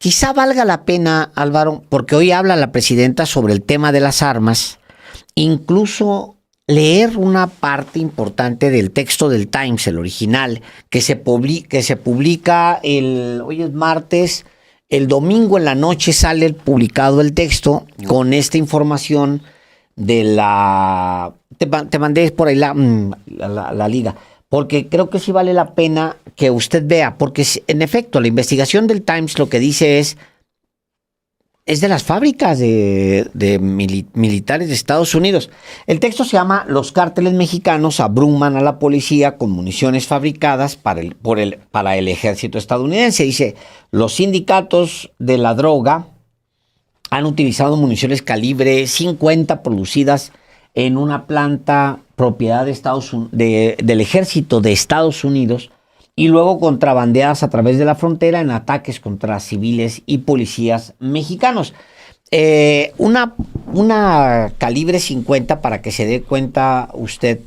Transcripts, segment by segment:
Quizá valga la pena, Álvaro, porque hoy habla la presidenta sobre el tema de las armas, incluso leer una parte importante del texto del Times, el original, que se publica hoy es martes, el domingo en la noche sale publicado el texto con esta información de la... Te mandé por ahí la liga, porque creo que sí vale la pena que usted vea, porque en efecto la investigación del Times lo que dice es de las fábricas de militares de Estados Unidos. El texto se llama Los cárteles mexicanos abruman a la policía con municiones fabricadas para el ejército estadounidense. Dice, los sindicatos de la droga han utilizado municiones calibre 50 producidas en una planta propiedad del ejército de Estados Unidos y luego contrabandeadas a través de la frontera en ataques contra civiles y policías mexicanos. Una calibre 50, para que se dé cuenta usted,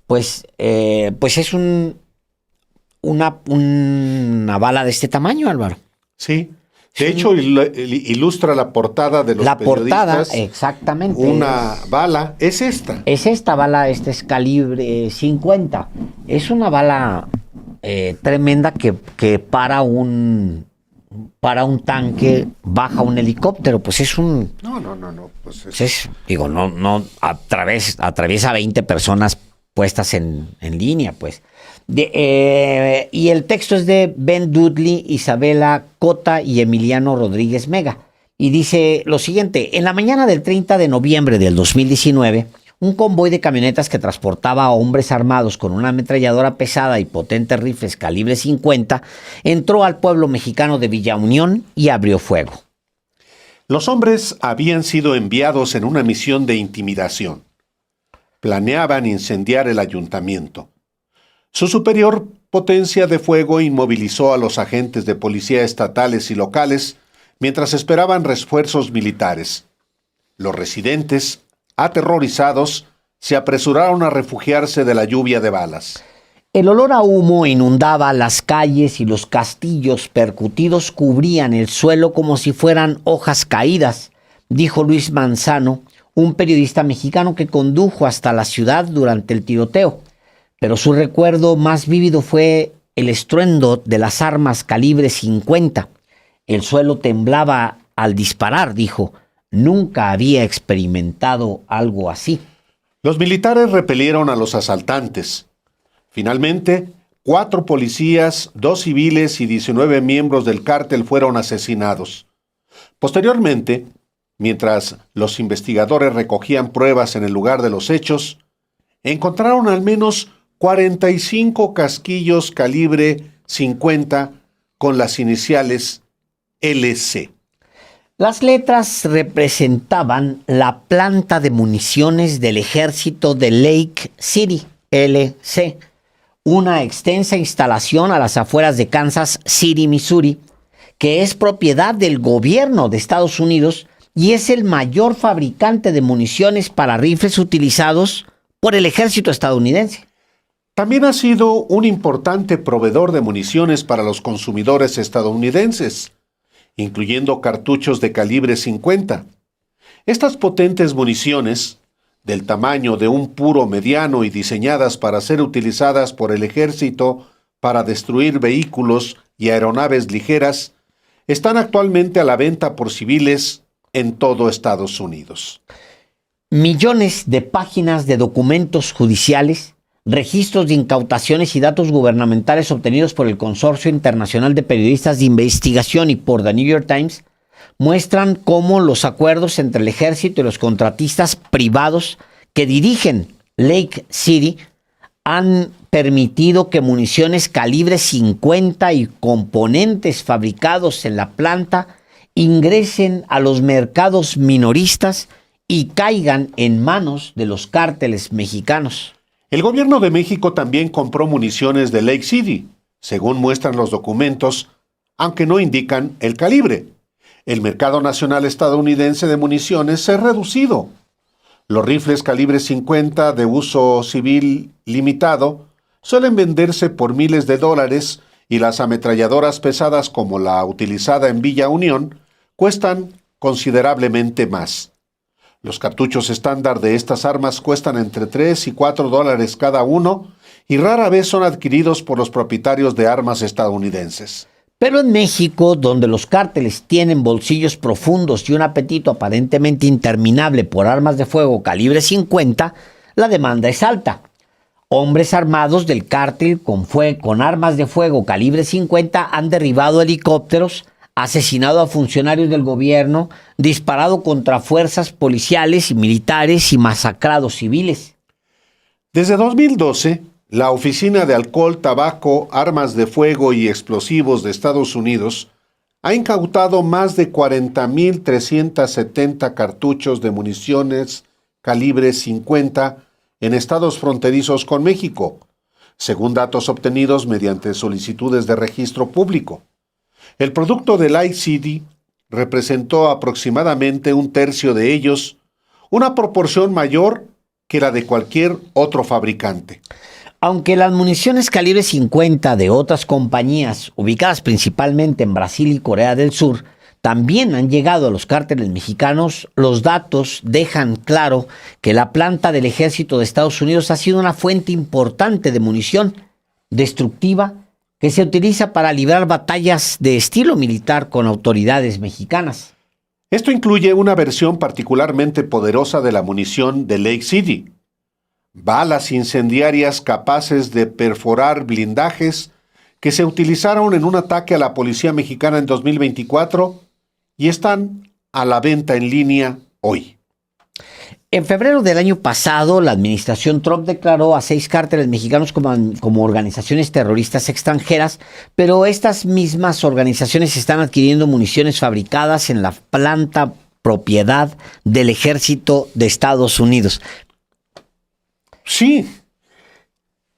pues es una bala de este tamaño, Álvaro. Sí. De hecho, ilustra la portada de los periodistas. La portada, exactamente. Una bala, es esta. Es esta bala, este es calibre 50. Es una bala tremenda que para un tanque baja un helicóptero. Pues es un... No. Pues atraviesa 20 personas puestas en línea, pues. Y el texto es de Ben Dudley, Isabela Cota y Emiliano Rodríguez Mega. Y dice lo siguiente: en la mañana del 30 de noviembre del 2019, un convoy de camionetas que transportaba a hombres armados con una ametralladora pesada y potentes rifles calibre 50 entró al pueblo mexicano de Villa Unión y abrió fuego. Los hombres habían sido enviados en una misión de intimidación. Planeaban incendiar el ayuntamiento. Su superior potencia de fuego inmovilizó a los agentes de policía estatales y locales mientras esperaban refuerzos militares. Los residentes, aterrorizados, se apresuraron a refugiarse de la lluvia de balas. El olor a humo inundaba las calles y los castillos percutidos cubrían el suelo como si fueran hojas caídas, dijo Luis Manzano, un periodista mexicano que condujo hasta la ciudad durante el tiroteo. Pero su recuerdo más vívido fue el estruendo de las armas calibre 50. El suelo temblaba al disparar, dijo. Nunca había experimentado algo así. Los militares repelieron a los asaltantes. Finalmente, 4 policías, 2 civiles y 19 miembros del cártel fueron asesinados. Posteriormente, mientras los investigadores recogían pruebas en el lugar de los hechos, encontraron al menos 45 casquillos calibre 50 con las iniciales LC. Las letras representaban la planta de municiones del ejército de Lake City, LC, una extensa instalación a las afueras de Kansas City, Missouri, que es propiedad del gobierno de Estados Unidos y es el mayor fabricante de municiones para rifles utilizados por el ejército estadounidense. También ha sido un importante proveedor de municiones para los consumidores estadounidenses, incluyendo cartuchos de calibre 50. Estas potentes municiones, del tamaño de un puro mediano y diseñadas para ser utilizadas por el ejército para destruir vehículos y aeronaves ligeras, están actualmente a la venta por civiles en todo Estados Unidos. Millones de páginas de documentos judiciales, registros de incautaciones y datos gubernamentales obtenidos por el Consorcio Internacional de Periodistas de Investigación y por The New York Times muestran cómo los acuerdos entre el ejército y los contratistas privados que dirigen Lake City han permitido que municiones calibre 50 y componentes fabricados en la planta ingresen a los mercados minoristas y caigan en manos de los cárteles mexicanos. El gobierno de México también compró municiones de Lake City, según muestran los documentos, aunque no indican el calibre. El mercado nacional estadounidense de municiones se ha reducido. Los rifles calibre 50 de uso civil limitado suelen venderse por miles de dólares y las ametralladoras pesadas como la utilizada en Villa Unión cuestan considerablemente más. Los cartuchos estándar de estas armas cuestan entre $3 y $4 cada uno y rara vez son adquiridos por los propietarios de armas estadounidenses. Pero en México, donde los cárteles tienen bolsillos profundos y un apetito aparentemente interminable por armas de fuego calibre 50, la demanda es alta. Hombres armados del cártel con armas de fuego calibre 50 han derribado helicópteros, asesinado a funcionarios del gobierno, disparado contra fuerzas policiales y militares y masacrado civiles. Desde 2012, la Oficina de Alcohol, Tabaco, Armas de Fuego y Explosivos de Estados Unidos ha incautado más de 40.370 cartuchos de municiones calibre 50 en estados fronterizos con México, según datos obtenidos mediante solicitudes de registro público. El producto del ICD representó aproximadamente 1/3 de ellos, una proporción mayor que la de cualquier otro fabricante. Aunque las municiones calibre 50 de otras compañías, ubicadas principalmente en Brasil y Corea del Sur, también han llegado a los cárteles mexicanos, los datos dejan claro que la planta del Ejército de Estados Unidos ha sido una fuente importante de munición destructiva que se utiliza para librar batallas de estilo militar con autoridades mexicanas. Esto incluye una versión particularmente poderosa de la munición de Lake City. Balas incendiarias capaces de perforar blindajes que se utilizaron en un ataque a la policía mexicana en 2024 y están a la venta en línea hoy. En febrero del año pasado, la administración Trump declaró a 6 cárteles mexicanos como organizaciones terroristas extranjeras, pero estas mismas organizaciones están adquiriendo municiones fabricadas en la planta propiedad del Ejército de Estados Unidos. Sí.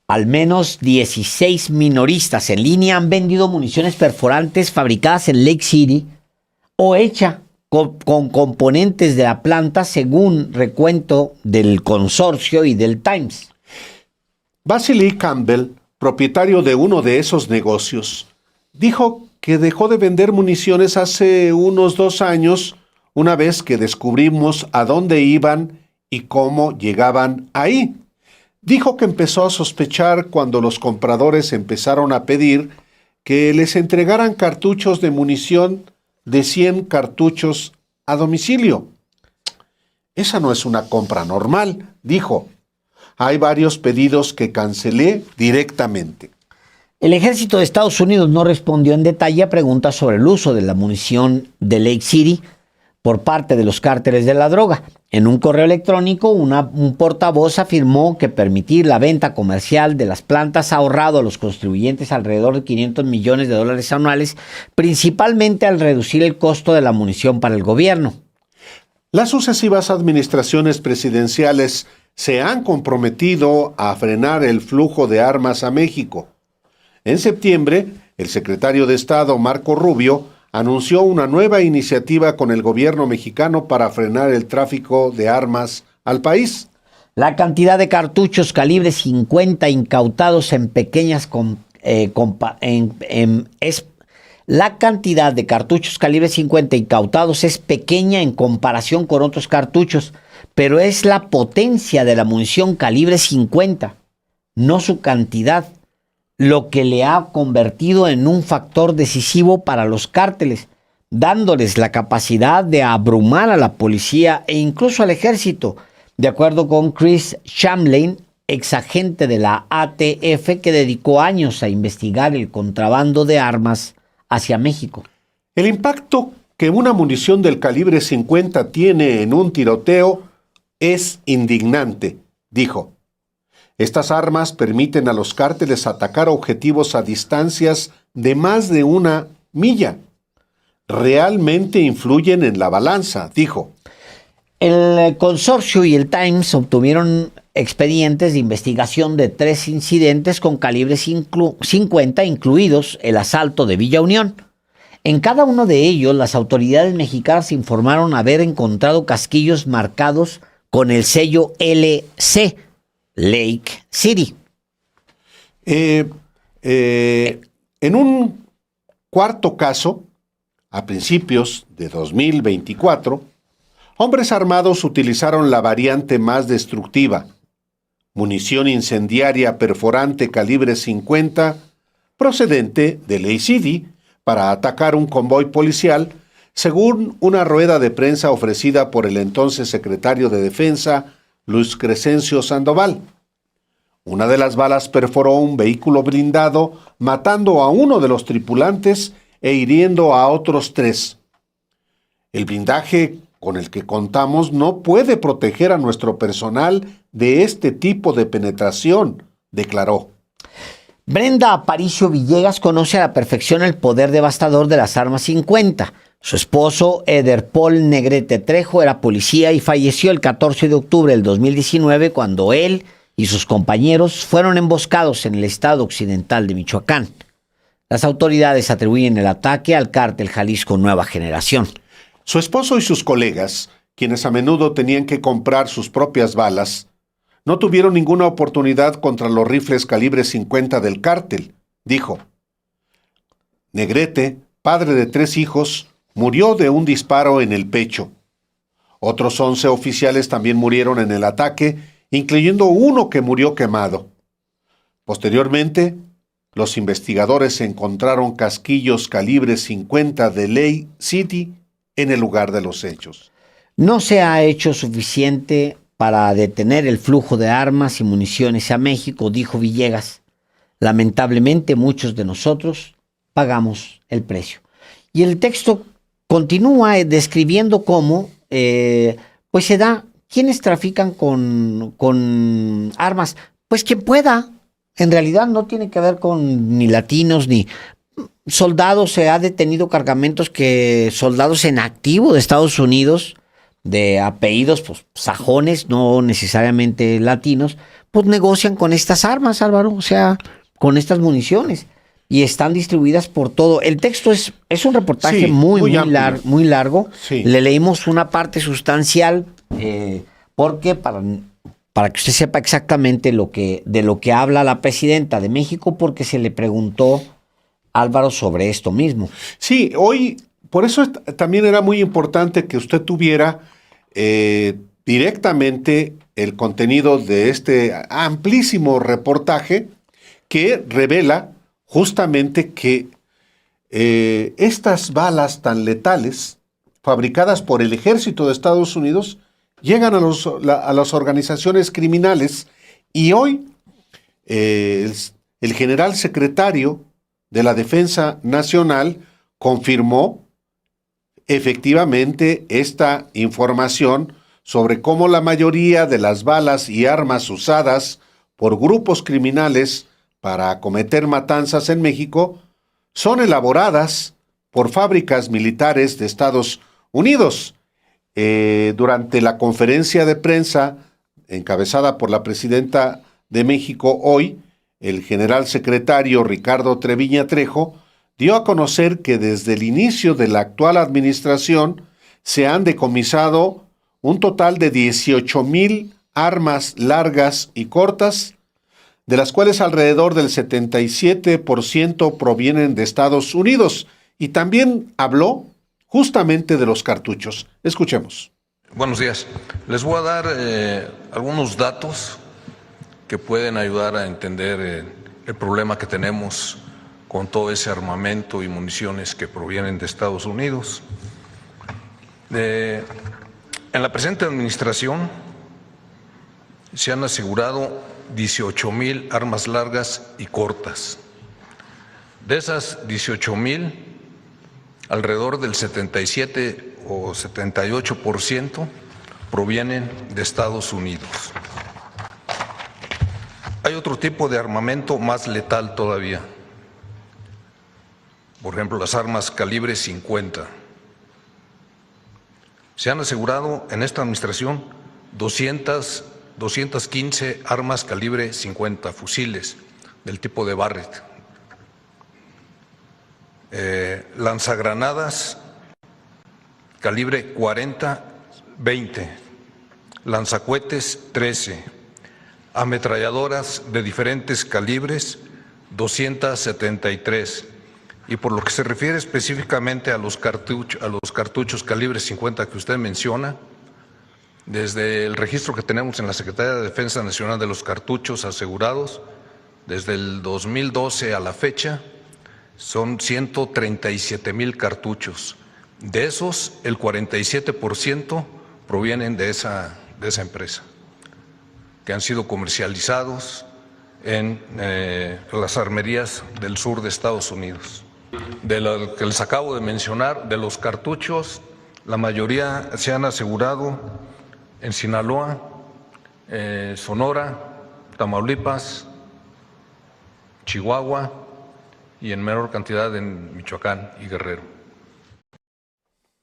Al menos 16 minoristas en línea han vendido municiones perforantes fabricadas en Lake City o hecha con componentes de la planta, según recuento del consorcio y del Times. Vasily Campbell, propietario de uno de esos negocios, dijo que dejó de vender municiones hace unos 2 años, una vez que descubrimos a dónde iban y cómo llegaban ahí. Dijo que empezó a sospechar cuando los compradores empezaron a pedir que les entregaran cartuchos de munición de 100 cartuchos a domicilio. Esa no es una compra normal, dijo. Hay varios pedidos que cancelé directamente. El Ejército de Estados Unidos no respondió en detalle a preguntas sobre el uso de la munición de Lake City por parte de los cárteles de la droga. En un correo electrónico, un portavoz afirmó que permitir la venta comercial de las plantas ha ahorrado a los contribuyentes alrededor de $500 millones anuales, principalmente al reducir el costo de la munición para el gobierno. Las sucesivas administraciones presidenciales se han comprometido a frenar el flujo de armas a México. En septiembre, el secretario de Estado, Marco Rubio, anunció una nueva iniciativa con el gobierno mexicano para frenar el tráfico de armas al país. La cantidad de cartuchos calibre 50 incautados en pequeñas La cantidad de cartuchos calibre 50 incautados es pequeña en comparación con otros cartuchos, pero es la potencia de la munición calibre 50, no su cantidad, lo que le ha convertido en un factor decisivo para los cárteles, dándoles la capacidad de abrumar a la policía e incluso al ejército, de acuerdo con Chris Shamlin, exagente de la ATF que dedicó años a investigar el contrabando de armas hacia México. El impacto que una munición del calibre 50 tiene en un tiroteo es indignante, dijo. Estas armas permiten a los cárteles atacar objetivos a distancias de más de 1 milla. Realmente influyen en la balanza, dijo. El consorcio y el Times obtuvieron expedientes de investigación de 3 incidentes con calibre 50, incluidos el asalto de Villa Unión. En cada uno de ellos, las autoridades mexicanas informaron haber encontrado casquillos marcados con el sello LC, Lake City. En En un cuarto caso, a principios de 2024, hombres armados utilizaron la variante más destructiva, munición incendiaria perforante calibre 50, procedente del ACD, para atacar un convoy policial, según una rueda de prensa ofrecida por el entonces secretario de Defensa, Luis Crescencio Sandoval. Una de las balas perforó un vehículo blindado, matando a uno de los tripulantes e hiriendo a otros 3. El blindaje con el que contamos no puede proteger a nuestro personal de este tipo de penetración, declaró. Brenda Aparicio Villegas conoce a la perfección el poder devastador de las armas 50. Su esposo, Eder Paul Negrete Trejo, era policía y falleció el 14 de octubre del 2019 cuando él y sus compañeros fueron emboscados en el estado occidental de Michoacán. Las autoridades atribuyen el ataque al cártel Jalisco Nueva Generación. Su esposo y sus colegas, quienes a menudo tenían que comprar sus propias balas, no tuvieron ninguna oportunidad contra los rifles calibre 50 del cártel, dijo. Negrete, padre de 3 hijos, murió de un disparo en el pecho. Otros 11 oficiales también murieron en el ataque, incluyendo uno que murió quemado. Posteriormente, los investigadores encontraron casquillos calibre 50 de Ley City en el lugar de los hechos. No se ha hecho suficiente para detener el flujo de armas y municiones a México, dijo Villegas. Lamentablemente, muchos de nosotros pagamos el precio. Y el texto continúa describiendo cómo pues se da. ¿Quiénes trafican con armas? Pues quien pueda. En realidad no tiene que ver con ni latinos ni soldados. Se ha detenido cargamentos que soldados en activo de Estados Unidos, de apellidos pues sajones, no necesariamente latinos, pues negocian con estas armas, Álvaro, o sea, con estas municiones. Y están distribuidas por todo. El texto es un reportaje sí, muy largo. Sí. Le leímos una parte sustancial porque para que usted sepa exactamente de lo que habla la presidenta de México, porque se le preguntó a Álvaro sobre esto mismo. Sí, hoy, por eso también era muy importante que usted tuviera directamente el contenido de este amplísimo reportaje que revela justamente que estas balas tan letales, fabricadas por el ejército de Estados Unidos, llegan a las organizaciones criminales y hoy el general secretario de la Defensa Nacional confirmó efectivamente esta información sobre cómo la mayoría de las balas y armas usadas por grupos criminales para acometer matanzas en México son elaboradas por fábricas militares de Estados Unidos. Durante la conferencia de prensa encabezada por la presidenta de México hoy, el general secretario Ricardo Treviña Trejo dio a conocer que desde el inicio de la actual administración se han decomisado un total de 18,000 armas largas y cortas, de las cuales alrededor del 77% provienen de Estados Unidos. Y también habló justamente de los cartuchos. Escuchemos. Buenos días. Les voy a dar algunos datos que pueden ayudar a entender el problema que tenemos con todo ese armamento y municiones que provienen de Estados Unidos. En la presente administración se han asegurado 18,000 armas largas y cortas. De esas 18,000, alrededor del 77 o 78% provienen de Estados Unidos. Hay otro tipo de armamento más letal todavía. Por ejemplo, las armas calibre 50. Se han asegurado en esta administración 215 armas calibre 50, fusiles del tipo de Barrett. Lanzagranadas calibre 40, 20, lanzacohetes 13, ametralladoras de diferentes calibres 273, Y por lo que se refiere específicamente a los cartuchos calibre 50 que usted menciona, desde el registro que tenemos en la Secretaría de Defensa Nacional de los cartuchos asegurados, desde el 2012 a la fecha, son 137,000 cartuchos. De esos, el 47% provienen de esa empresa, que han sido comercializados en las armerías del sur de Estados Unidos. De lo que les acabo de mencionar, de los cartuchos, la mayoría se han asegurado en Sinaloa, Sonora, Tamaulipas, Chihuahua y en menor cantidad en Michoacán y Guerrero.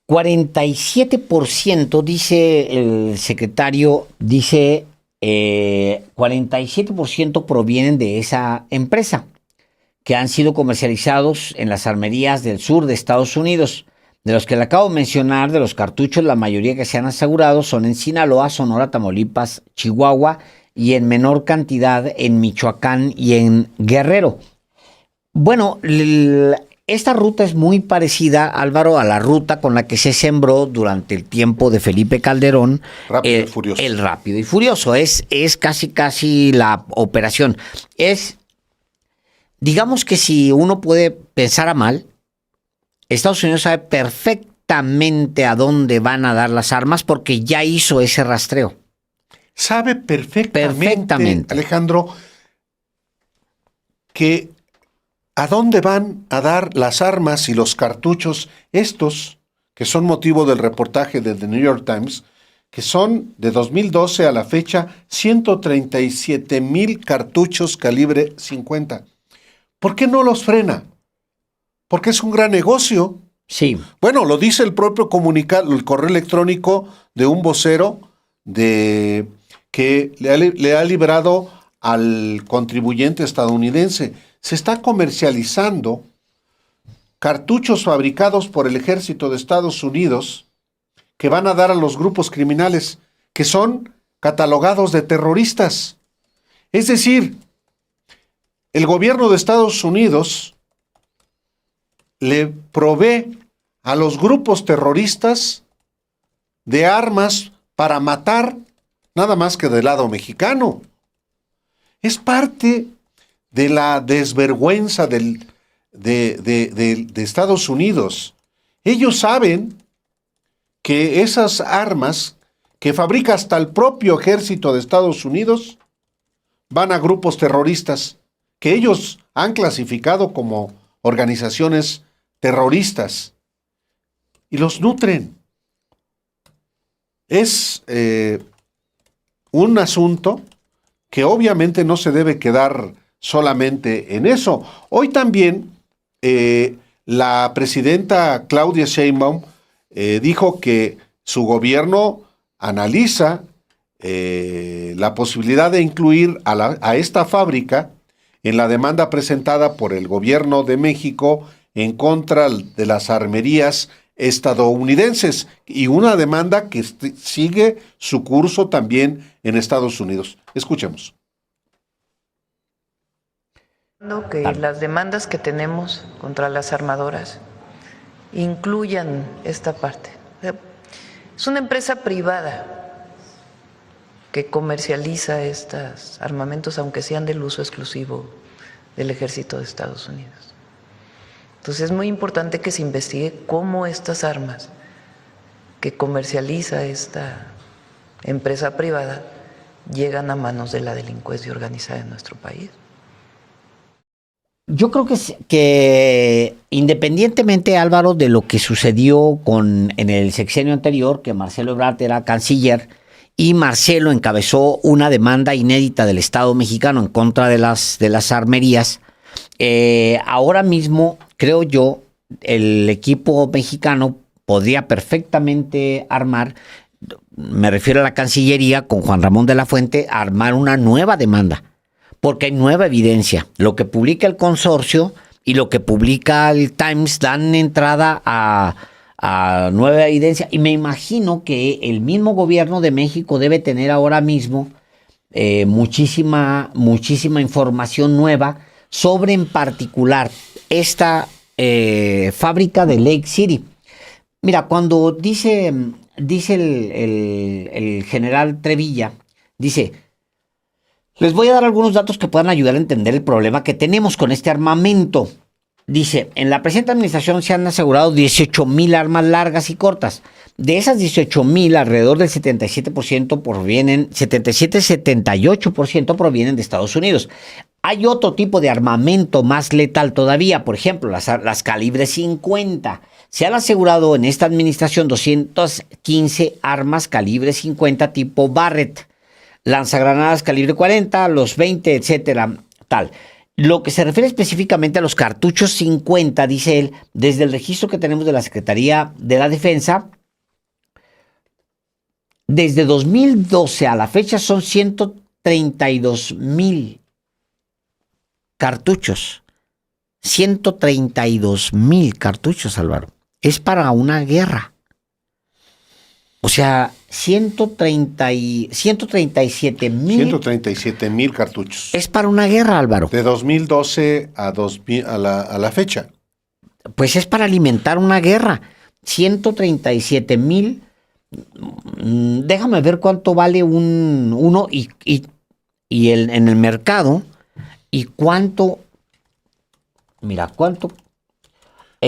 47%, dice el secretario, 47% provienen de esa empresa, que han sido comercializados en las armerías del sur de Estados Unidos. De los que le acabo de mencionar, de los cartuchos, la mayoría que se han asegurado son en Sinaloa, Sonora, Tamaulipas, Chihuahua y en menor cantidad en Michoacán y en Guerrero. Bueno, esta ruta es muy parecida, Álvaro, a la ruta con la que se sembró durante el tiempo de Felipe Calderón. Rápido y Furioso. El Rápido y Furioso. Es casi la operación. Digamos que si uno puede pensar a mal, Estados Unidos sabe perfectamente a dónde van a dar las armas porque ya hizo ese rastreo. Sabe perfectamente, Alejandro, que a dónde van a dar las armas y los cartuchos estos, que son motivo del reportaje de The New York Times, que son de 2012 a la fecha 137,000 cartuchos calibre 50. ¿Por qué no los frena? Porque es un gran negocio. Sí. Bueno, lo dice el propio comunicado, el correo electrónico de un vocero que le ha librado al contribuyente estadounidense. Se está comercializando cartuchos fabricados por el ejército de Estados Unidos que van a dar a los grupos criminales que son catalogados de terroristas. Es decir, el gobierno de Estados Unidos le provee a los grupos terroristas de armas para matar, nada más que del lado mexicano. Es parte de la desvergüenza de Estados Unidos. Ellos saben que esas armas que fabrica hasta el propio ejército de Estados Unidos van a grupos terroristas que ellos han clasificado como organizaciones terroristas y los nutren. Es un asunto que obviamente no se debe quedar solamente en eso. Hoy también la presidenta Claudia Sheinbaum dijo que su gobierno analiza la posibilidad de incluir a esta fábrica en la demanda presentada por el gobierno de México en contra de las armerías estadounidenses y una demanda que sigue su curso también en Estados Unidos. Escuchemos. Que las demandas que tenemos contra las armadoras incluyan esta parte. Es una empresa privada que comercializa estos armamentos, aunque sean del uso exclusivo del ejército de Estados Unidos. Entonces es muy importante que se investigue cómo estas armas que comercializa esta empresa privada llegan a manos de la delincuencia organizada en nuestro país. Yo creo que independientemente, Álvaro, de lo que sucedió en el sexenio anterior, que Marcelo Ebrard era canciller y Marcelo encabezó una demanda inédita del Estado mexicano en contra de las armerías, ahora mismo, creo yo, el equipo mexicano podría perfectamente armar, me refiero a la Cancillería, con Juan Ramón de la Fuente, armar una nueva demanda. Porque hay nueva evidencia. Lo que publica el consorcio y lo que publica el Times dan entrada a nueva evidencia. Y me imagino que el mismo gobierno de México debe tener ahora mismo muchísima información nueva sobre, en particular, esta fábrica de Lake City. Mira, cuando dice el general Trevilla, dice, les voy a dar algunos datos que puedan ayudar a entender el problema que tenemos con este armamento. Dice, en la presente administración se han asegurado 18,000 armas largas y cortas. De esas 18,000, alrededor del 77% provienen, 77-78% provienen de Estados Unidos. Hay otro tipo de armamento más letal todavía, por ejemplo, las calibres 50. Se han asegurado en esta administración 215 armas calibre 50 tipo Barrett, lanzagranadas calibre 40, los 20, etcétera, tal. Lo que se refiere específicamente a los cartuchos 50, dice él, desde el registro que tenemos de la Secretaría de la Defensa, desde 2012 a la fecha son 132,000 cartuchos. 132,000 cartuchos, Álvaro. Es para una guerra. O sea, 137,000. 137,000 cartuchos. Es para una guerra, Álvaro. De 2012 a la fecha. Pues es para alimentar una guerra. 137,000. Déjame ver cuánto vale uno en el mercado y cuánto. Mira, cuánto.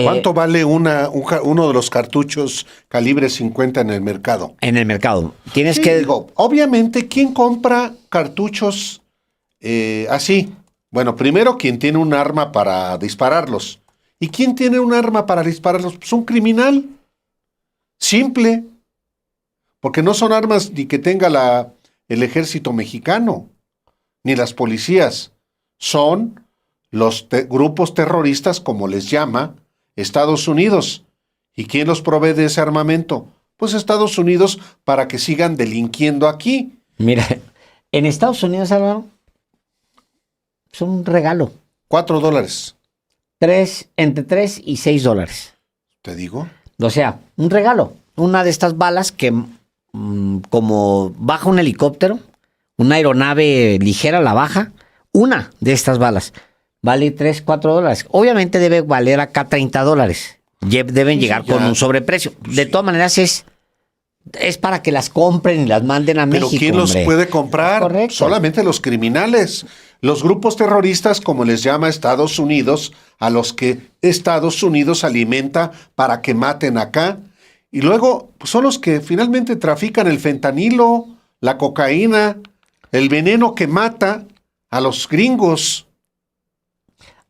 ¿Cuánto vale uno de los cartuchos calibre 50 en el mercado? En el mercado. Tienes Sí, que. digo, obviamente, ¿quién compra cartuchos así? Bueno, primero, quien tiene un arma para dispararlos. ¿Y quién tiene un arma para dispararlos? Pues un criminal. Simple. Porque no son armas ni que tenga el ejército mexicano, ni las policías. Son los grupos terroristas, como les llama Estados Unidos. ¿Y quién los provee de ese armamento? Pues Estados Unidos, para que sigan delinquiendo aquí. Mira, en Estados Unidos, Álvaro, es un regalo. $4. Entre 3 y 6 dólares. ¿Te digo? O sea, un regalo. Una de estas balas que, como baja un helicóptero, una aeronave ligera la baja, una de estas balas vale 3, 4 dólares. Obviamente debe valer acá 30 dólares. Deben llegar con un sobreprecio. De todas maneras es para que las compren y las manden a México. Pero ¿quién los puede comprar? Correcto. Solamente los criminales. Los grupos terroristas, como les llama Estados Unidos, a los que Estados Unidos alimenta para que maten acá. Y luego pues, son los que finalmente trafican el fentanilo, la cocaína, el veneno que mata a los gringos.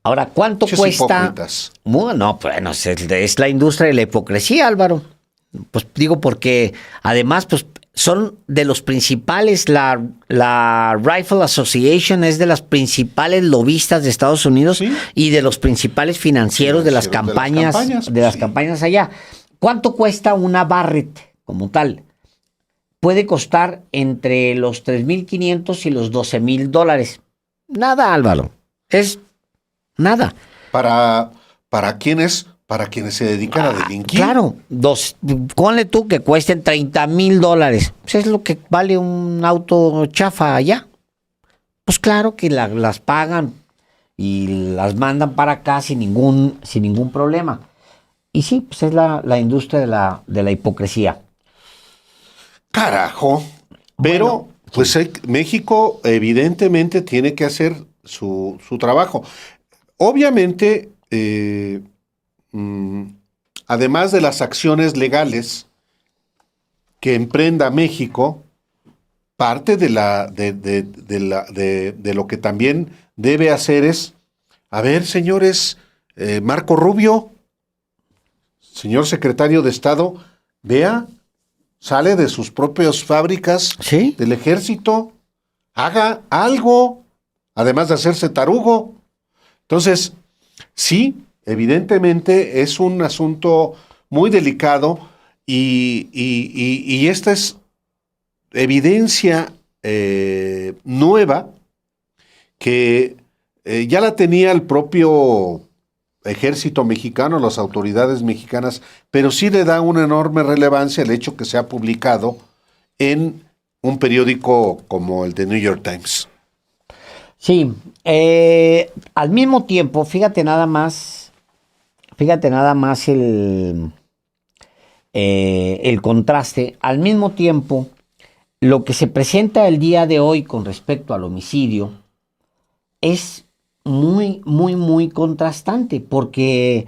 Ahora, ¿cuánto Muchos cuesta? hipócritas. No, bueno, es la industria de la hipocresía, Álvaro. Pues digo porque además pues son de los principales, la Rifle Association es de las principales lobistas de Estados Unidos, ¿sí? Y de los principales financieros de las campañas allá. ¿Cuánto cuesta una Barrett como tal? Puede costar entre los 3,500 y los 12,000 dólares. Nada, Álvaro. Es nada. ¿Para quiénes? Para quienes se dedican a delinquir. Claro, ponle tú que cuesten 30,000 dólares. Pues es lo que vale un auto chafa allá. Pues claro que las pagan y las mandan para acá sin ningún problema. Y sí, pues es la industria de la hipocresía. Carajo. Pero, bueno, pues sí. México evidentemente tiene que hacer su trabajo. Obviamente, además de las acciones legales que emprenda México, parte de lo que también debe hacer es, a ver, señores, Marco Rubio, señor secretario de Estado, vea, sale de sus propias fábricas, ¿sí?, del ejército, haga algo, además de hacerse tarugo. Entonces, sí, evidentemente es un asunto muy delicado y esta es evidencia nueva que ya la tenía el propio ejército mexicano, las autoridades mexicanas, pero sí le da una enorme relevancia el hecho que se ha publicado en un periódico como el The New York Times. Sí, al mismo tiempo, fíjate nada más Fíjate nada más el contraste. Al mismo tiempo, lo que se presenta el día de hoy con respecto al homicidio es muy, muy, muy contrastante, porque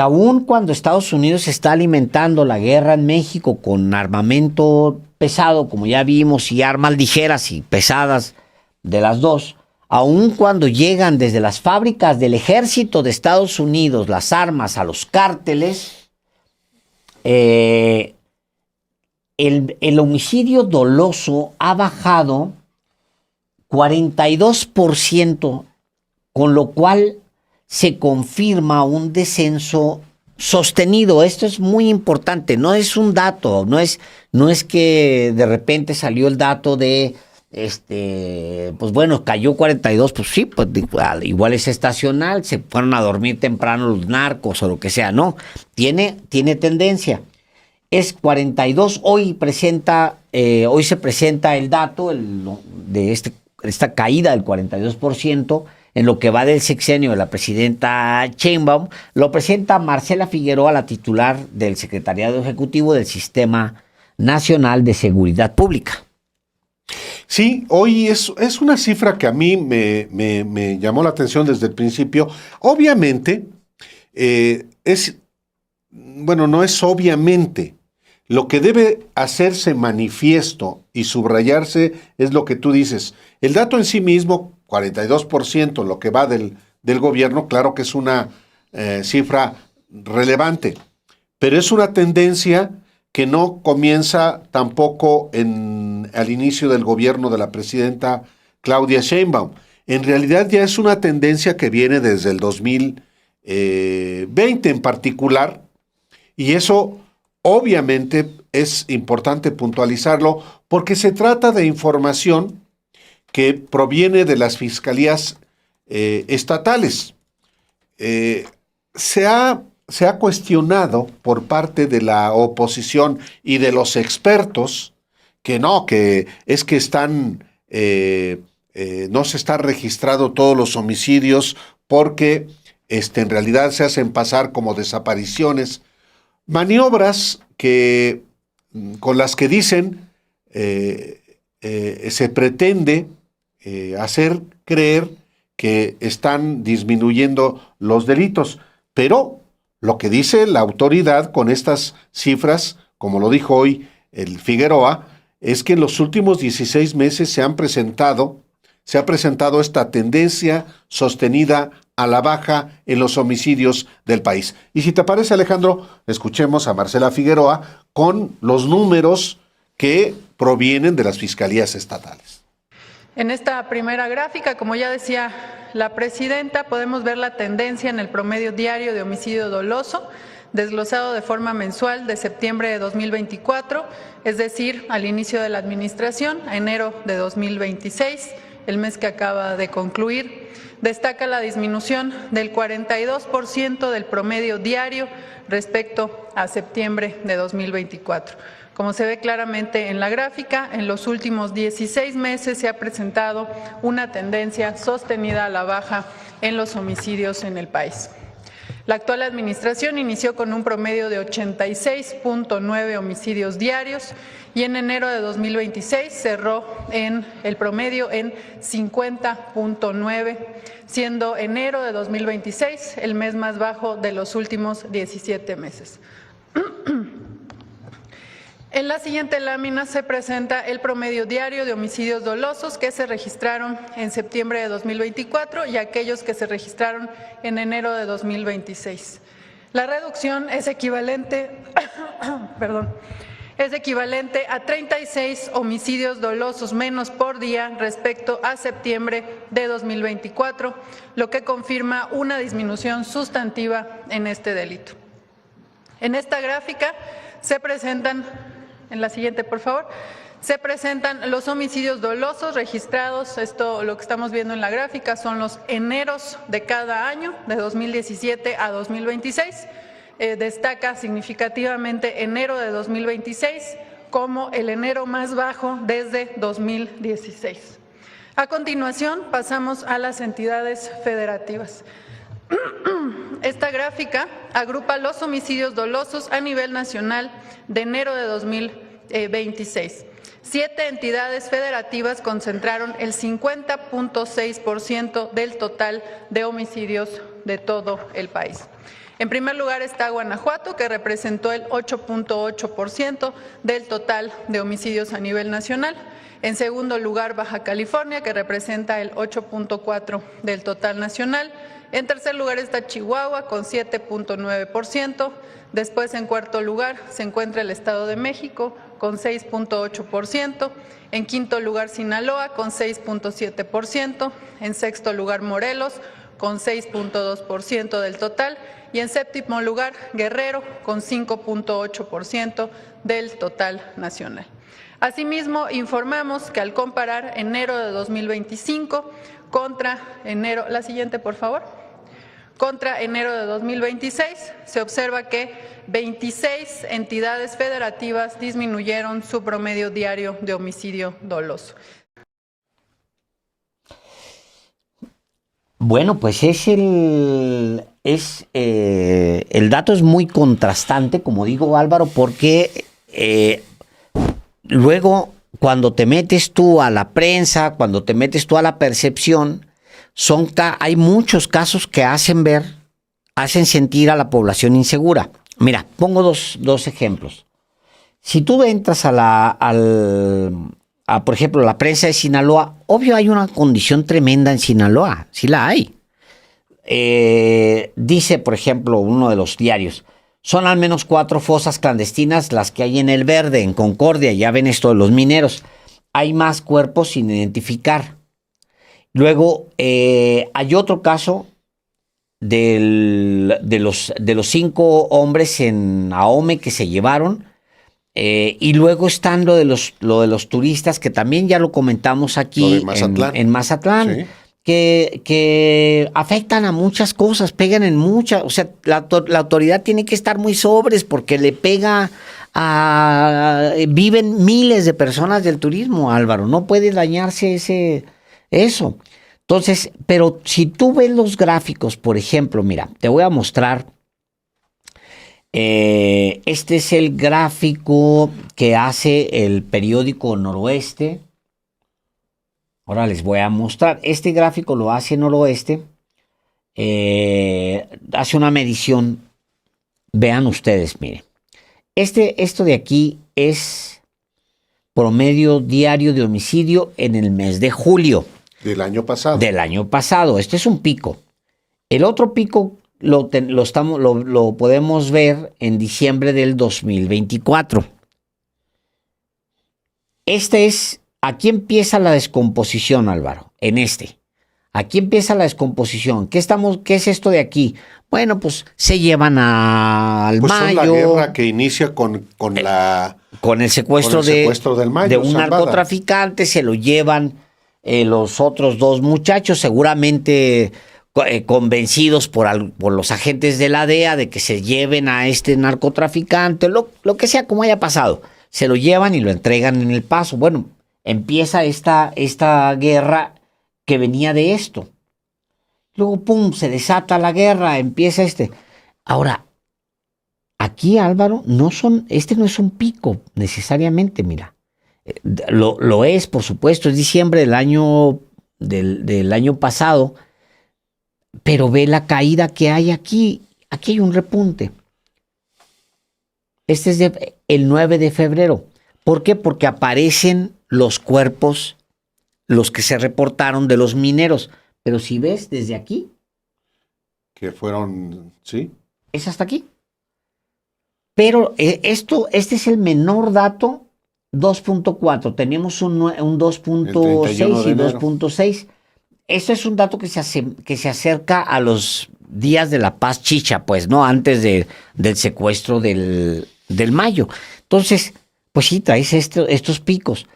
aun cuando Estados Unidos está alimentando la guerra en México con armamento pesado, como ya vimos, y armas ligeras y pesadas de las dos, aun cuando llegan desde las fábricas del ejército de Estados Unidos las armas a los cárteles, el homicidio doloso ha bajado 42%, con lo cual se confirma un descenso sostenido. Esto es muy importante, no es un dato, no es que de repente salió el dato de pues bueno, cayó 42, pues sí, pues igual es estacional, se fueron a dormir temprano los narcos o lo que sea, no, tiene tendencia. Es 42, hoy se presenta el dato de esta caída del 42% en lo que va del sexenio de la presidenta Sheinbaum. Lo presenta Marcela Figueroa, la titular del Secretariado Ejecutivo del Sistema Nacional de Seguridad Pública. Sí, hoy es una cifra que a mí me llamó la atención desde el principio. Obviamente, no es obviamente. Lo que debe hacerse manifiesto y subrayarse es lo que tú dices. El dato en sí mismo, 42%, lo que va del gobierno, claro que es una cifra relevante, pero es una tendencia que no comienza tampoco al inicio del gobierno de la presidenta Claudia Sheinbaum. En realidad ya es una tendencia que viene desde el 2020 en particular, y eso obviamente es importante puntualizarlo porque se trata de información que proviene de las fiscalías estatales. Se ha cuestionado por parte de la oposición y de los expertos que no se están registrando todos los homicidios porque en realidad se hacen pasar como desapariciones. Maniobras con las que dicen se pretende hacer creer que están disminuyendo los delitos, pero lo que dice la autoridad con estas cifras, como lo dijo hoy el Figueroa, es que en los últimos 16 meses se ha presentado esta tendencia sostenida a la baja en los homicidios del país. Y si te parece, Alejandro, escuchemos a Marcela Figueroa con los números que provienen de las fiscalías estatales. En esta primera gráfica, como ya decía la presidenta, podemos ver la tendencia en el promedio diario de homicidio doloso, desglosado de forma mensual de septiembre de 2024, es decir, al inicio de la administración, a enero de 2026, el mes que acaba de concluir. Destaca la disminución del 42% del promedio diario respecto a septiembre de 2024. Como se ve claramente en la gráfica, en los últimos 16 meses se ha presentado una tendencia sostenida a la baja en los homicidios en el país. La actual administración inició con un promedio de 86.9 homicidios diarios y en enero de 2026 cerró en el promedio en 50.9, siendo enero de 2026 el mes más bajo de los últimos 17 meses. En la siguiente lámina se presenta el promedio diario de homicidios dolosos que se registraron en septiembre de 2024 y aquellos que se registraron en enero de 2026. La reducción es equivalente, a 36 homicidios dolosos menos por día respecto a septiembre de 2024, lo que confirma una disminución sustantiva en este delito. En esta gráfica se presentan, en la siguiente por favor, se presentan los homicidios dolosos registrados. Esto, lo que estamos viendo en la gráfica, son los eneros de cada año, de 2017 a 2026. Destaca significativamente enero de 2026 como el enero más bajo desde 2016. A continuación, pasamos a las entidades federativas. Esta gráfica agrupa los homicidios dolosos a nivel nacional de enero de 2026. 7 entidades federativas concentraron el 50.6% del total de homicidios de todo el país. En primer lugar está Guanajuato, que representó el 8.8% del total de homicidios a nivel nacional. En segundo lugar, Baja California, que representa el 8.4% del total nacional. En tercer lugar está Chihuahua, con 7.9%. Después, en cuarto lugar, se encuentra el Estado de México, con 6.8%. En quinto lugar, Sinaloa, con 6.7%. En sexto lugar, Morelos, con 6.2% del total. Y en séptimo lugar, Guerrero, con 5.8% del total nacional. Asimismo, informamos que al comparar enero de 2025 contra enero, la siguiente por favor, contra enero de 2026, se observa que 26 entidades federativas disminuyeron su promedio diario de homicidio doloso. Bueno, pues el dato es muy contrastante, como digo, Álvaro, porque luego cuando te metes tú a la prensa, cuando te metes tú a la percepción, hay muchos casos que hacen sentir a la población insegura. Mira, pongo dos ejemplos. Si tú entras por ejemplo, la prensa de Sinaloa, obvio hay una condición tremenda en Sinaloa, sí la hay. Dice, por ejemplo, uno de los diarios, son al menos 4 fosas clandestinas las que hay en El Verde, en Concordia, ya ven esto de los mineros. Hay más cuerpos sin identificar. Luego, hay otro caso de los 5 hombres en Ahome que se llevaron. Y luego están lo de los turistas, que también ya lo comentamos aquí en Mazatlán, sí, que afectan a muchas cosas, pegan en muchas, o sea, la autoridad tiene que estar muy sobres porque le pega viven miles de personas del turismo, Álvaro, no puede dañarse eso. Entonces, pero si tú ves los gráficos, por ejemplo, mira, te voy a mostrar. Este es el gráfico que hace el periódico Noroeste. Ahora les voy a mostrar. Este gráfico lo hace Noroeste. Hace una medición. Vean ustedes, miren. Esto de aquí es promedio diario de homicidio en el mes de julio. Del año pasado. Del año pasado. Este es un pico. El otro pico lo podemos ver en diciembre del 2024. Aquí empieza la descomposición, Álvaro, Aquí empieza la descomposición. ¿Qué es esto de aquí? Bueno, pues se llevan al Mayo. Son la guerra que inicia con el secuestro del Mayo, de un narcotraficante, se lo llevan los otros 2 muchachos, seguramente convencidos por los agentes de la DEA de que se lleven a este narcotraficante, lo que sea, como haya pasado, se lo llevan y lo entregan en El Paso. Bueno, empieza esta guerra que venía de esto. Luego, pum, se desata la guerra, empieza Ahora, aquí, Álvaro, no es un pico necesariamente, mira. Lo es, por supuesto, es diciembre del año pasado, pero ve la caída que hay aquí. Aquí hay un repunte. Este es el 9 de febrero. ¿Por qué? Porque aparecen los cuerpos, los que se reportaron de los mineros. Pero si ves desde aquí. Que fueron, sí. Es hasta aquí. Pero este es el menor dato, 2.4. Tenemos un 2.6 y 2.6. Esto es un dato que se acerca a los días de la Paz Chicha, pues, ¿no? Antes del secuestro del Mayo. Entonces, pues sí, traes estos picos.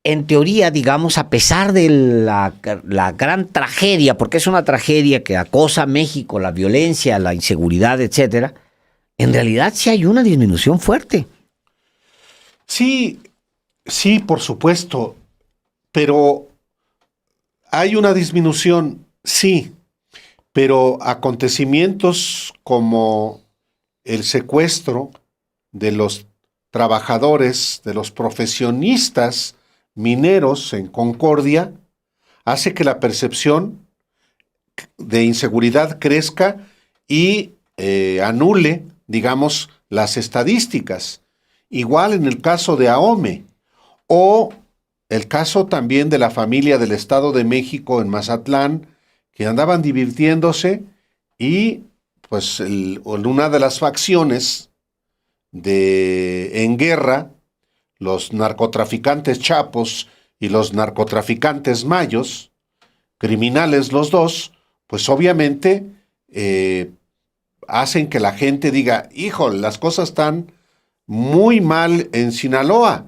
En teoría, digamos, a pesar de la gran tragedia, porque es una tragedia que acosa a México, la violencia, la inseguridad, etcétera, en realidad sí hay una disminución fuerte. Sí, por supuesto, pero hay una disminución, sí, pero acontecimientos como el secuestro de los trabajadores, de los profesionistas mineros en Concordia, hace que la percepción de inseguridad crezca y anule, digamos, las estadísticas. Igual en el caso de Ahome, o el caso también de la familia del Estado de México en Mazatlán, que andaban divirtiéndose y pues una de las facciones en guerra, los narcotraficantes chapos y los narcotraficantes mayos, criminales los dos, pues obviamente hacen que la gente diga, híjole, las cosas están muy mal en Sinaloa.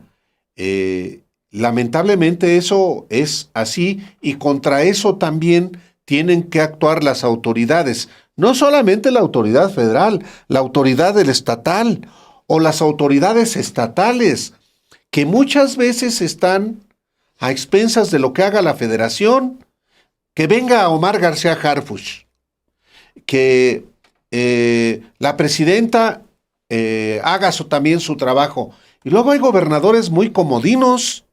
Lamentablemente eso es así, y contra eso también tienen que actuar las autoridades, no solamente la autoridad federal, la autoridad del estatal o las autoridades estatales, que muchas veces están a expensas de lo que haga la federación. Que venga Omar García Harfuch, que la presidenta haga también su trabajo. Y luego hay gobernadores muy comodinos.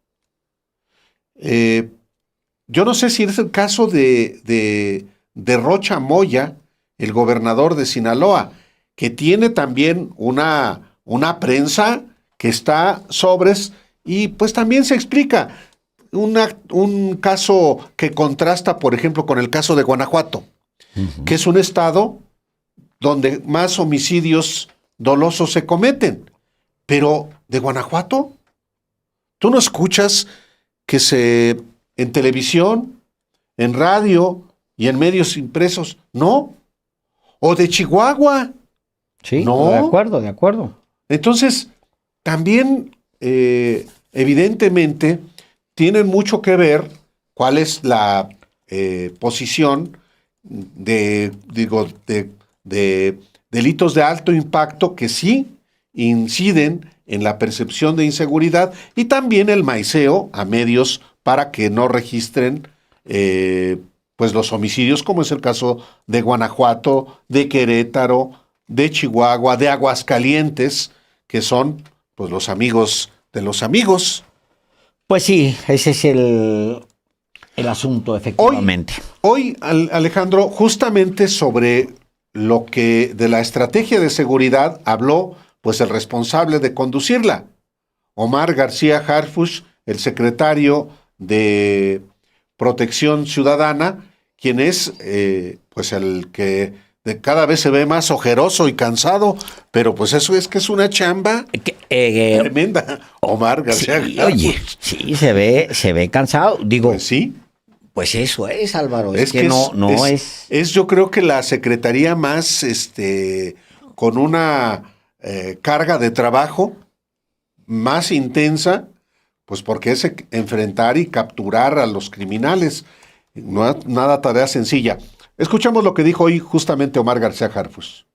Yo no sé si es el caso de Rocha Moya, el gobernador de Sinaloa, que tiene también una prensa que está sobres, y pues también se explica. Un caso que contrasta, por ejemplo, con el caso de Guanajuato, que es un estado donde más homicidios dolosos se cometen. Pero de Guanajuato, tú no escuchas que en televisión, en radio y en medios impresos, no. O de Chihuahua. Sí, no. de acuerdo. Entonces, también, evidentemente, tienen mucho que ver cuál es la posición de delitos de alto impacto que sí inciden en la percepción de inseguridad, y también el maiceo a medios para que no registren pues los homicidios, como es el caso de Guanajuato, de Querétaro, de Chihuahua, de Aguascalientes, que son pues los amigos de los amigos. Pues sí, ese es el asunto, efectivamente. Hoy, Alejandro, justamente sobre lo que de la estrategia de seguridad habló pues el responsable de conducirla, Omar García Harfuch, el secretario de Protección Ciudadana, quien es pues el que cada vez se ve más ojeroso y cansado, pero pues eso es que es una chamba tremenda. Omar García sí, Harfuch. Oye, sí, se ve cansado. Digo, Pues sí. Pues eso es, Álvaro. Es que no es. Es yo creo que la secretaría más con una carga de trabajo más intensa, pues porque es enfrentar y capturar a los criminales. No es nada tarea sencilla. Escuchamos lo que dijo hoy justamente Omar García Harfuch.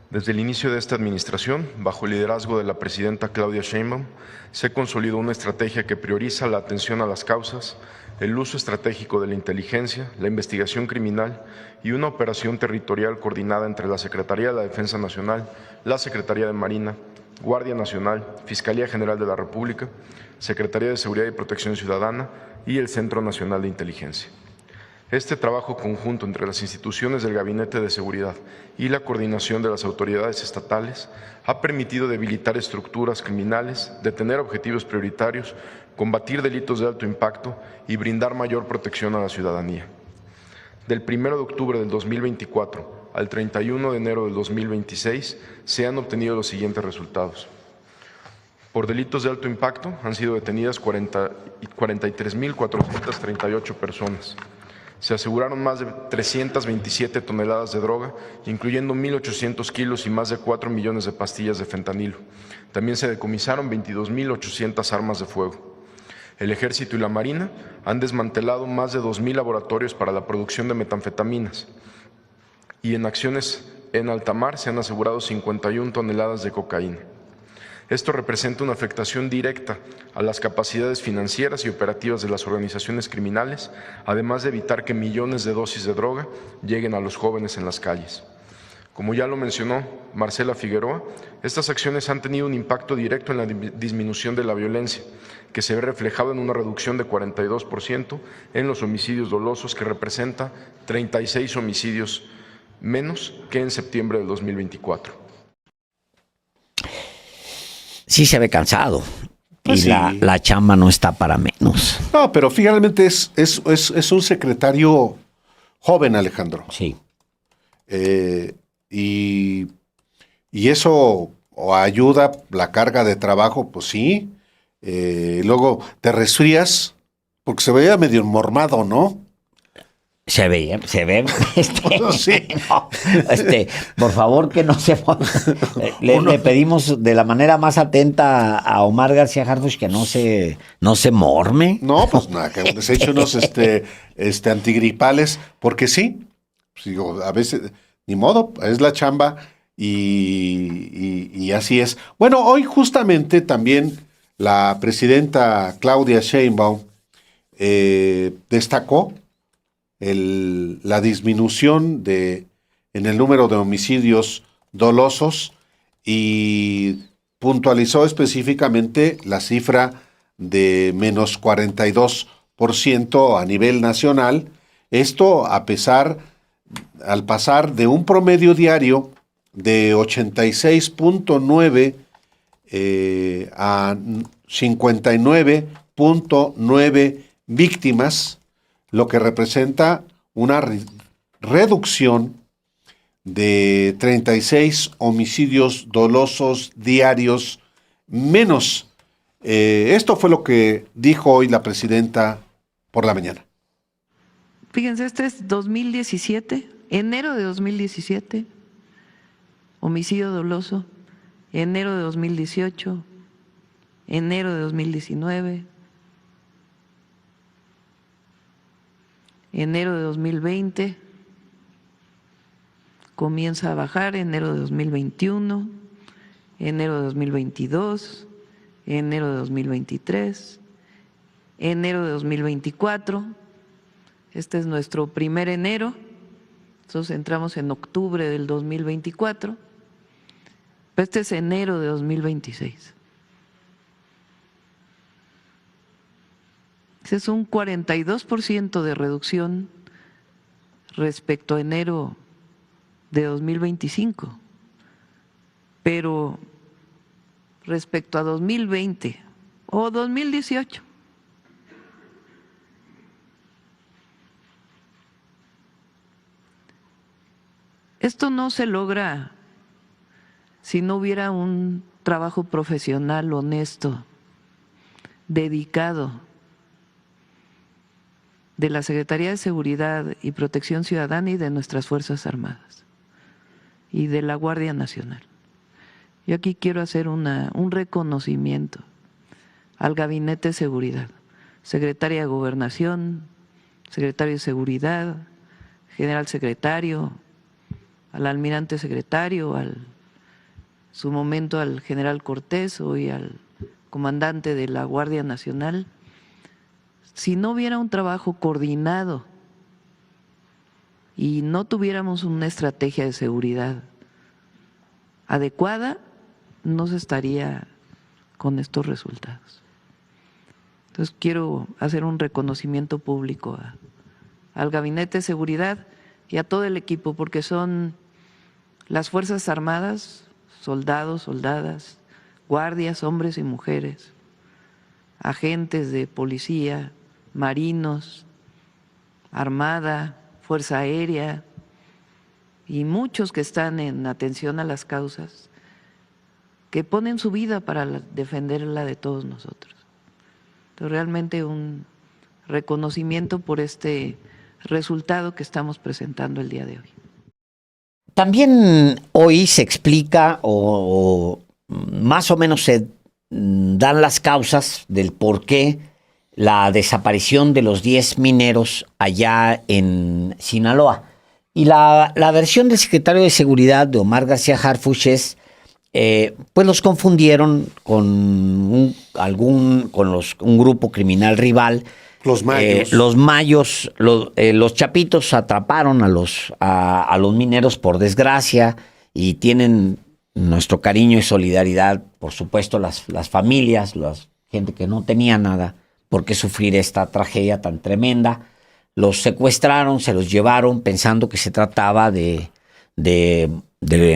Desde el inicio de esta administración, bajo el liderazgo de la presidenta Claudia Sheinbaum, se consolidó una estrategia que prioriza la atención a las causas, el uso estratégico de la inteligencia, la investigación criminal y una operación territorial coordinada entre la Secretaría de la Defensa Nacional, la Secretaría de Marina, Guardia Nacional, Fiscalía General de la República, Secretaría de Seguridad y Protección Ciudadana y el Centro Nacional de Inteligencia. Este trabajo conjunto entre las instituciones del Gabinete de Seguridad y la coordinación de las autoridades estatales ha permitido debilitar estructuras criminales, detener objetivos prioritarios, combatir delitos de alto impacto y brindar mayor protección a la ciudadanía. Del 1 de octubre del 2024 al 31 de enero del 2026 se han obtenido los siguientes resultados. Por delitos de alto impacto han sido detenidas 43.438 personas. Se aseguraron más de 327 toneladas de droga, incluyendo 1.800 kilos y más de 4 millones de pastillas de fentanilo. También se decomisaron 22.800 armas de fuego. El Ejército y la Marina han desmantelado más de 2.000 laboratorios para la producción de metanfetaminas. Y en acciones en alta mar se han asegurado 51 toneladas de cocaína. Esto representa una afectación directa a las capacidades financieras y operativas de las organizaciones criminales, además de evitar que millones de dosis de droga lleguen a los jóvenes en las calles. Como ya lo mencionó Marcela Figueroa, estas acciones han tenido un impacto directo en la disminución de la violencia, que se ve reflejado en una reducción de 42% en los homicidios dolosos, que representa 36 homicidios menos que en septiembre de 2024. Sí se ve cansado. Pues y sí. la chamba no está para menos. No, pero finalmente es un secretario joven, Alejandro. Sí. Y eso o ayuda la carga de trabajo, pues sí. Luego te resfrías, porque se veía medio mormado, ¿no? Se ve. Sí. No, por favor, que no se... Le pedimos de la manera más atenta a Omar García Harfuch que no se morme. No, pues nada, que se eche unos antigripales, porque sí, pues digo, a veces, ni modo, es la chamba y así es. Bueno, hoy justamente también la presidenta Claudia Sheinbaum destacó la disminución en el número de homicidios dolosos y puntualizó específicamente la cifra de menos 42% a nivel nacional. Esto al pasar de un promedio diario de 86.9 a 59.9 víctimas, lo que representa una reducción de 36 homicidios dolosos diarios menos. Esto fue lo que dijo hoy la presidenta por la mañana. Fíjense, este es 2017, enero de 2017, homicidio doloso, enero de 2018, enero de 2019, enero de 2020, comienza a bajar, enero de 2021, enero de 2022, enero de 2023, enero de 2024. Este es nuestro primer enero, entonces entramos en octubre del 2024, pero este es enero de 2026. Ese es un 42% de reducción respecto a enero de 2025, pero respecto a 2020 o 2018. Esto no se logra si no hubiera un trabajo profesional, honesto, dedicado de la Secretaría de Seguridad y Protección Ciudadana y de nuestras Fuerzas Armadas y de la Guardia Nacional. Yo aquí quiero hacer un reconocimiento al Gabinete de Seguridad, Secretaria de Gobernación, Secretario de Seguridad, General Secretario, al Almirante Secretario, su momento al General Cortés, hoy al Comandante de la Guardia Nacional. Si no hubiera un trabajo coordinado y no tuviéramos una estrategia de seguridad adecuada, no se estaría con estos resultados. Entonces quiero hacer un reconocimiento público al Gabinete de Seguridad y a todo el equipo, porque son las Fuerzas Armadas, soldados, soldadas, guardias, hombres y mujeres, agentes de policía, marinos, Armada, Fuerza Aérea y muchos que están en atención a las causas, que ponen su vida para defender la de todos nosotros. Entonces, realmente un reconocimiento por este resultado que estamos presentando el día de hoy. También hoy se explica o más o menos se dan las causas del por qué la desaparición de los 10 mineros allá en Sinaloa. Y la versión del secretario de Seguridad, de Omar García Harfuch, es pues los confundieron con un grupo criminal rival. Los mayos. Los chapitos atraparon a los mineros por desgracia y tienen nuestro cariño y solidaridad, por supuesto, las familias, la gente que no tenía nada por qué sufrir esta tragedia tan tremenda. Los secuestraron, se los llevaron pensando que se trataba de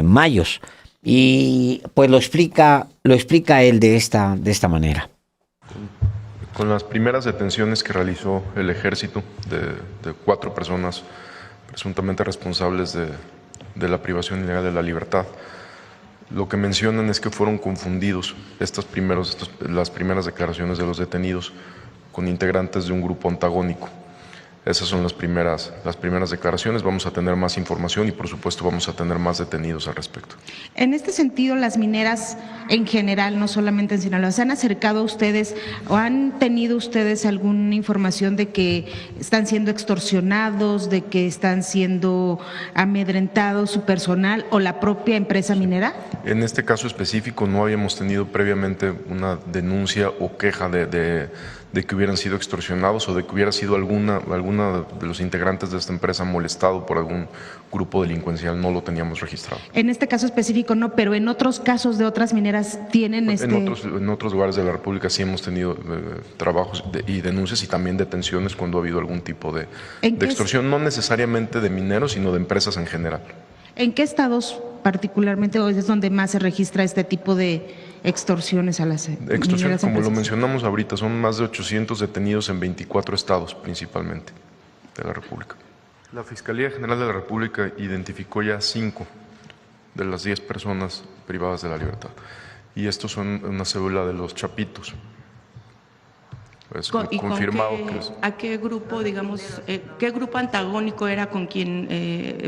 mayos. Y pues lo explica él de esta manera. Con las primeras detenciones que realizó el ejército de 4 personas presuntamente responsables de la privación ilegal de la libertad, lo que mencionan es que fueron confundidos las primeras declaraciones de los detenidos con integrantes de un grupo antagónico. Esas son las primeras declaraciones. Vamos a tener más información y, por supuesto, vamos a tener más detenidos al respecto. En este sentido, las mineras en general, no solamente en Sinaloa, ¿se han acercado a ustedes o han tenido ustedes alguna información de que están siendo extorsionados, de que están siendo amedrentados su personal o la propia empresa minera? En este caso específico no habíamos tenido previamente una denuncia o queja de que hubieran sido extorsionados o de que hubiera sido alguna de los integrantes de esta empresa molestado por algún grupo delincuencial. No lo teníamos registrado. En este caso específico no, pero en otros casos de otras mineras tienen En otros lugares de la República sí hemos tenido trabajos y denuncias y también detenciones cuando ha habido algún tipo de extorsión, no necesariamente de mineros, sino de empresas en general. ¿En qué estados particularmente es donde más se registra este tipo de extorsiones a las extorsiones, como lo mencionamos ahorita, son más de 800 detenidos en 24 estados principalmente de la República. La Fiscalía General de la República identificó ya 5 de las 10 personas privadas de la libertad. Y estos son una cédula de los chapitos. Es confirmado ¿A qué grupo, digamos, qué grupo antagónico era con quien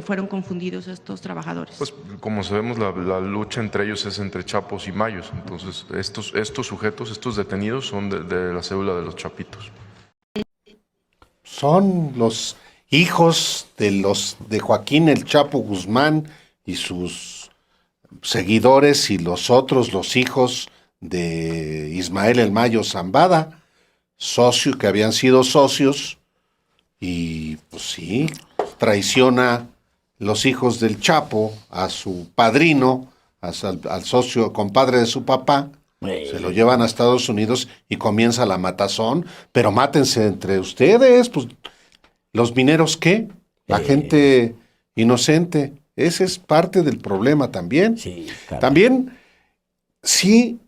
fueron confundidos estos trabajadores? Pues como sabemos, la lucha entre ellos es entre chapos y mayos. Entonces, estos sujetos, estos detenidos son de la cédula de los chapitos. Son los hijos de Joaquín el Chapo Guzmán y sus seguidores, y los hijos de Ismael el Mayo Zambada, que habían sido socios, y pues sí, traiciona los hijos del Chapo a su padrino, al socio, compadre de su papá, se lo llevan a Estados Unidos y comienza la matazón. Pero mátense entre ustedes, pues, ¿los mineros qué? La gente inocente. Ese es parte del problema también. Sí, claro. También sí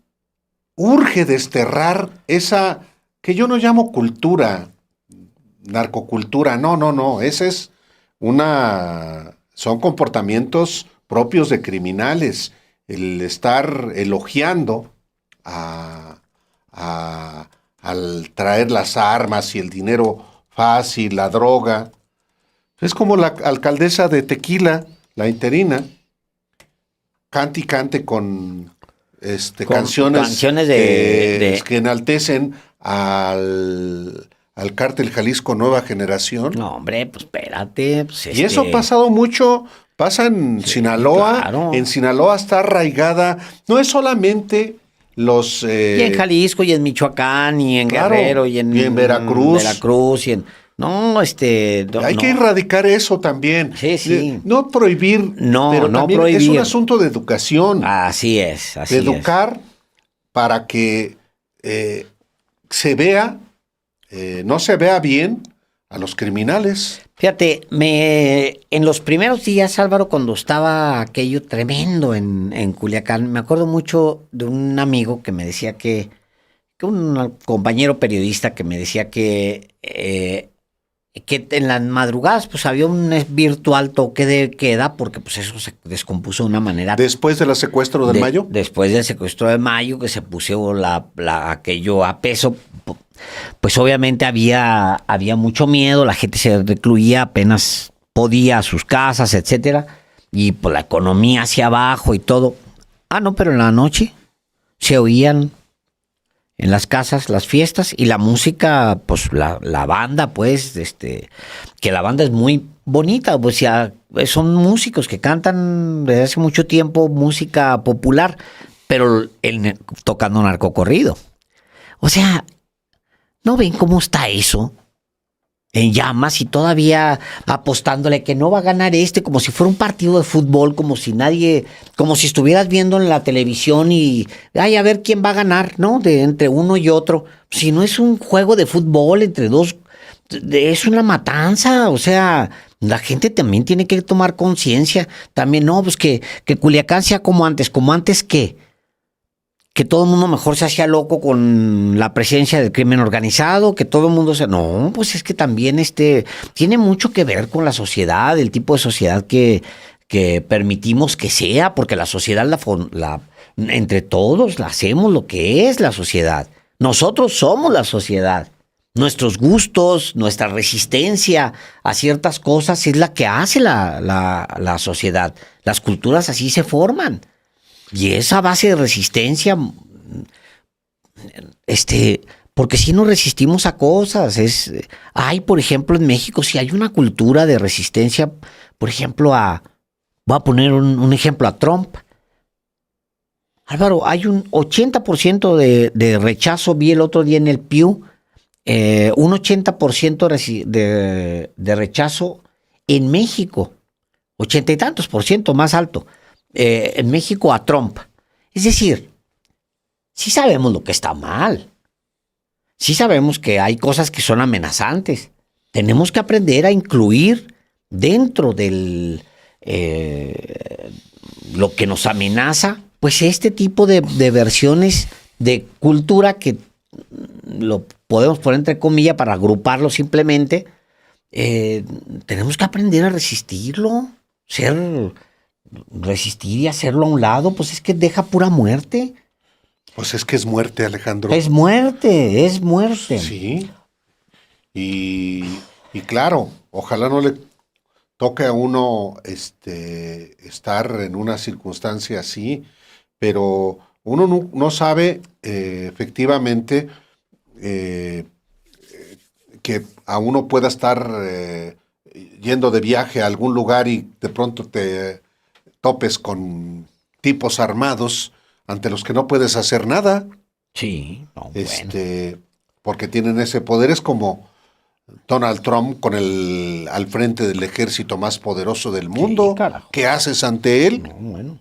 urge desterrar esa que yo no llamo cultura, narcocultura, no, esa es son comportamientos propios de criminales, el estar elogiando al traer las armas y el dinero fácil, la droga. Es como la alcaldesa de Tequila, la interina, cante y cante con canciones que enaltecen al cártel Jalisco Nueva Generación. No, hombre, pues espérate. Pues y eso ha pasado mucho, pasa en Sinaloa. Claro. En Sinaloa está arraigada, no es solamente los... y en Jalisco, y en Michoacán, y en Guerrero, y en Veracruz. Hay que erradicar eso también. Sí. No prohibir, pero no también prohibir. Es un asunto de educación. Así es. De educar para que se vea, no se vea bien a los criminales. Fíjate, en los primeros días, Álvaro, cuando estaba aquello tremendo en Culiacán, me acuerdo mucho de un amigo que me decía que un compañero periodista que me decía que en las madrugadas pues había un virtual toque de queda, porque pues eso se descompuso de una manera. ¿Después del secuestro del Mayo? Después del secuestro del Mayo, que se puso aquello a peso, pues obviamente había mucho miedo, la gente se recluía, apenas podía a sus casas, etcétera, y pues la economía hacia abajo y todo. Pero en la noche se oían en las casas las fiestas y la música, pues la banda, pues, que la banda es muy bonita, pues ya son músicos que cantan desde hace mucho tiempo música popular, pero tocando narcocorrido. O sea, ¿no ven cómo está eso? En llamas y todavía apostándole que no va a ganar como si fuera un partido de fútbol, como si estuvieras viendo en la televisión y, ay, a ver quién va a ganar, ¿no? Entre uno y otro. Si no es un juego de fútbol entre dos, es una matanza, o sea, la gente también tiene que tomar conciencia. También, no, pues que Culiacán sea como antes, ¿qué? Que todo el mundo mejor se hacía loco con la presencia del crimen organizado, que todo el mundo No, pues es que también tiene mucho que ver con la sociedad, el tipo de sociedad que permitimos que sea, porque la sociedad, entre todos, la hacemos lo que es la sociedad. Nosotros somos la sociedad. Nuestros gustos, nuestra resistencia a ciertas cosas es la que hace la sociedad. Las culturas así se forman. Y esa base de resistencia, porque si no resistimos a cosas, hay, por ejemplo, en México, si hay una cultura de resistencia, por ejemplo, voy a poner un ejemplo a Trump. Álvaro, hay un 80% de rechazo, vi el otro día en el Pew, un 80% de rechazo en México, 80 y tantos por ciento más alto. En México a Trump. Es decir, sí sabemos lo que está mal. Sí sabemos que hay cosas que son amenazantes. Tenemos que aprender a incluir dentro del lo que nos amenaza, pues este tipo de versiones de cultura que lo podemos poner entre comillas para agruparlo simplemente. Tenemos que aprender a resistirlo, resistir y hacerlo a un lado, pues es que deja pura muerte. Pues es que es muerte, Alejandro. Es muerte. Sí. Y claro, ojalá no le toque a uno estar en una circunstancia así, pero uno no sabe efectivamente que a uno pueda estar yendo de viaje a algún lugar y de pronto te topes con tipos armados ante los que no puedes hacer nada. Sí, no, bueno. Porque tienen ese poder. Es como Donald Trump al frente del ejército más poderoso del mundo. Sí, carajo. ¿Qué haces ante él? No, bueno.